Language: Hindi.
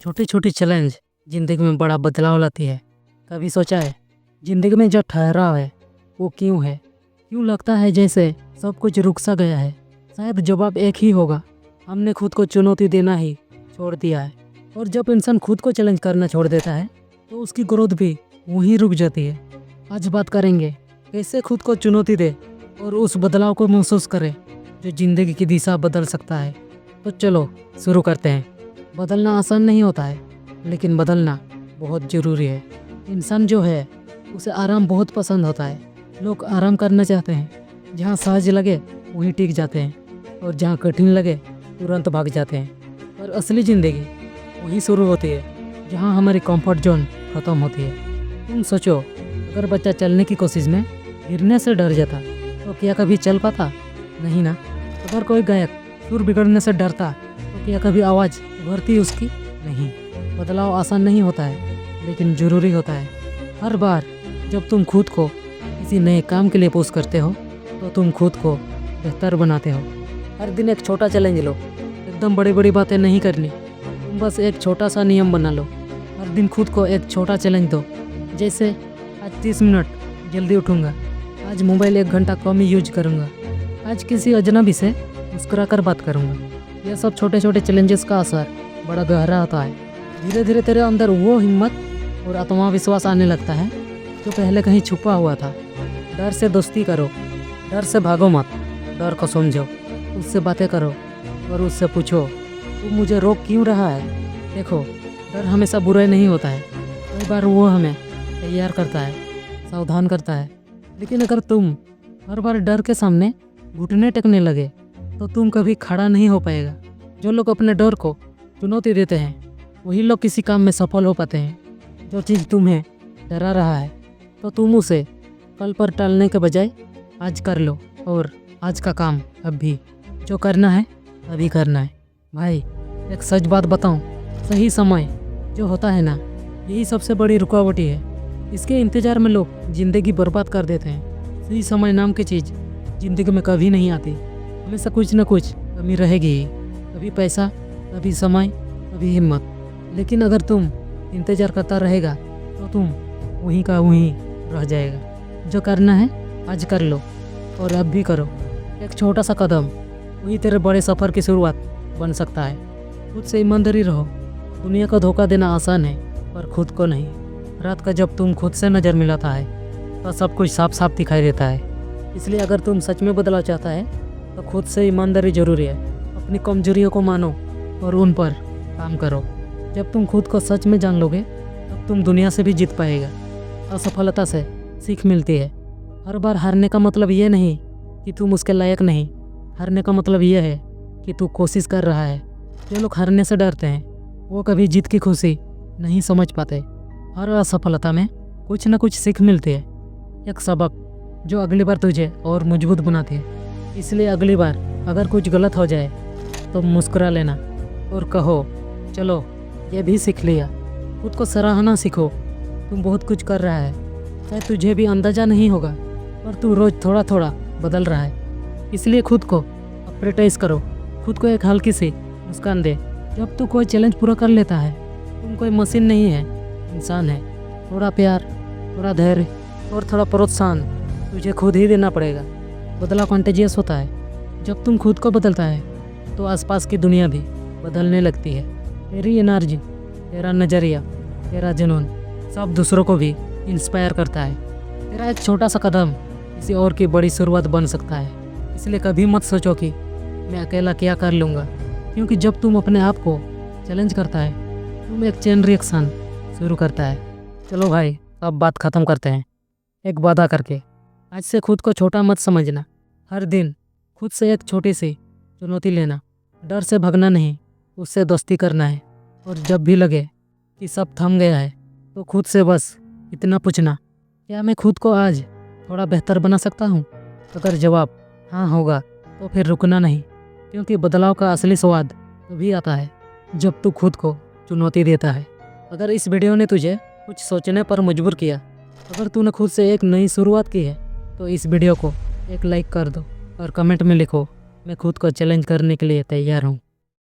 छोटी छोटी चैलेंज जिंदगी में बड़ा बदलाव लाती है। कभी सोचा है जिंदगी में जो ठहराव है वो क्यों है? क्यों लगता है जैसे सब कुछ रुक सा गया है? शायद जवाब एक ही होगा, हमने खुद को चुनौती देना ही छोड़ दिया है। और जब इंसान खुद को चैलेंज करना छोड़ देता है तो उसकी ग्रोथ भी वहीं रुक जाती है। आज बात करेंगे कैसे खुद को चुनौती दे और उस बदलाव को महसूस करे जो जिंदगी की दिशा बदल सकता है। तो चलो शुरू करते हैं। बदलना आसान नहीं होता है, लेकिन बदलना बहुत ज़रूरी है। इंसान जो है उसे आराम बहुत पसंद होता है। लोग आराम करना चाहते हैं, जहाँ सहज लगे वहीं टिक जाते हैं और जहाँ कठिन लगे तुरंत भाग जाते हैं। पर असली ज़िंदगी वहीं शुरू होती है जहाँ हमारी कंफर्ट जोन ख़त्म होती है। तुम सोचो, अगर बच्चा चलने की कोशिश में गिरने से डर जाता तो क्या कभी चल पाता? नहीं ना। अगर कोई गायक सुर बिगड़ने से डरता तो क्या कभी आवाज़ उभरती उसकी? नहीं। बदलाव आसान नहीं होता है, लेकिन ज़रूरी होता है। हर बार जब तुम खुद को किसी नए काम के लिए पुश करते हो तो तुम खुद को बेहतर बनाते हो। हर दिन एक छोटा चैलेंज लो, एकदम बड़ी बड़ी बातें नहीं करनी। तुम बस एक छोटा सा नियम बना लो। हर दिन खुद को एक छोटा चैलेंज दो, जैसे आज 30 मिनट जल्दी उठूँगा, आज मोबाइल 1 घंटा कम ही यूज करूँगा, आज किसी अजनबी से मुस्कुरा कर बात करूँगा। यह सब छोटे छोटे चैलेंजेस का असर बड़ा गहरा होता है। धीरे धीरे तेरे अंदर वो हिम्मत और आत्मविश्वास आने लगता है जो पहले कहीं छुपा हुआ था। डर से दोस्ती करो, डर से भागो मत। डर को समझो, उससे बातें करो और उससे पूछो तू मुझे रोक क्यों रहा है। देखो, डर हमेशा बुरा नहीं होता है। कई बार वो हमें तैयार करता है, सावधान करता है। लेकिन अगर तुम हर बार डर के सामने घुटने टेकने लगे तो तुम कभी खड़ा नहीं हो पाएगा। जो लोग अपने डर को चुनौती देते हैं वही लोग किसी काम में सफल हो पाते हैं। जो चीज़ तुम्हें डरा रहा है तो तुम उसे कल पर टालने के बजाय आज कर लो। और आज का काम अभी जो करना है अभी करना है। भाई, एक सच बात बताऊं, सही समय जो होता है ना, यही सबसे बड़ी रुकावट है। इसके इंतज़ार में लोग ज़िंदगी बर्बाद कर देते हैं। सही समय नाम की चीज़ ज़िंदगी में कभी नहीं आती। हमेशा कुछ न कुछ कमी रहेगी ही। कभी पैसा, कभी समय, कभी हिम्मत। लेकिन अगर तुम इंतज़ार करता रहेगा तो तुम वहीं का वहीं रह जाएगा। जो करना है आज कर लो और अब भी करो। एक छोटा सा कदम वही तेरे बड़े सफ़र की शुरुआत बन सकता है। खुद से ईमानदारी रहो। दुनिया को धोखा देना आसान है, पर खुद को नहीं। रात का जब तुम खुद से नज़र मिलाता है तो सब कुछ साफ साफ दिखाई देता है। इसलिए अगर तुम सच में बदलाव चाहता है तो खुद से ईमानदारी जरूरी है। अपनी कमजोरियों को मानो और उन पर काम करो। जब तुम खुद को सच में जान लोगे तब तुम दुनिया से भी जीत पाएगा। असफलता से सीख मिलती है। हर बार हारने का मतलब ये नहीं कि तुम उसके लायक नहीं। हारने का मतलब ये है कि तू कोशिश कर रहा है। जो लोग हारने से डरते हैं वो कभी जीत की खुशी नहीं समझ पाते। हर असफलता में कुछ न कुछ सीख मिलती है, एक सबक जो अगली बार तुझे और मजबूत बनाती है। इसलिए अगली बार अगर कुछ गलत हो जाए तो मुस्कुरा लेना और कहो चलो ये भी सीख लिया। खुद को सराहना सीखो। तुम बहुत कुछ कर रहा है, शायद तुझे भी अंदाजा नहीं होगा, पर तू रोज़ थोड़ा थोड़ा बदल रहा है। इसलिए खुद को अप्रेटाइज करो। खुद को एक हल्की सी मुस्कान दे जब तू कोई चैलेंज पूरा कर लेता है। तुम कोई मशीन नहीं है, इंसान है। थोड़ा प्यार, थोड़ा धैर्य और थोड़ा प्रोत्साहन तुझे खुद ही देना पड़ेगा। बदलाव कंटेजियस होता है। जब तुम खुद को बदलता है तो आसपास की दुनिया भी बदलने लगती है। तेरी एनर्जी, तेरा नज़रिया, तेरा जुनून सब दूसरों को भी इंस्पायर करता है। तेरा एक छोटा सा कदम किसी और की बड़ी शुरुआत बन सकता है। इसलिए कभी मत सोचो कि मैं अकेला क्या कर लूँगा, क्योंकि जब तुम अपने आप को चैलेंज करता है तुम एक चेन रिएक्शन शुरू करता है। चलो भाई, अब बात ख़त्म करते हैं एक वादा करके। आज से खुद को छोटा मत समझना। हर दिन खुद से एक छोटी सी चुनौती लेना। डर से भागना नहीं, उससे दोस्ती करना है। और जब भी लगे कि सब थम गया है तो खुद से बस इतना पूछना, क्या मैं खुद को आज थोड़ा बेहतर बना सकता हूँ? अगर जवाब हाँ होगा तो फिर रुकना नहीं, क्योंकि बदलाव का असली स्वाद तभी आता है जब तू खुद को चुनौती देता है। अगर इस वीडियो ने तुझे कुछ सोचने पर मजबूर किया, अगर तूने खुद से एक नई शुरुआत की है, तो इस वीडियो को एक लाइक कर दो और कमेंट में लिखो, मैं खुद को चैलेंज करने के लिए तैयार हूँ।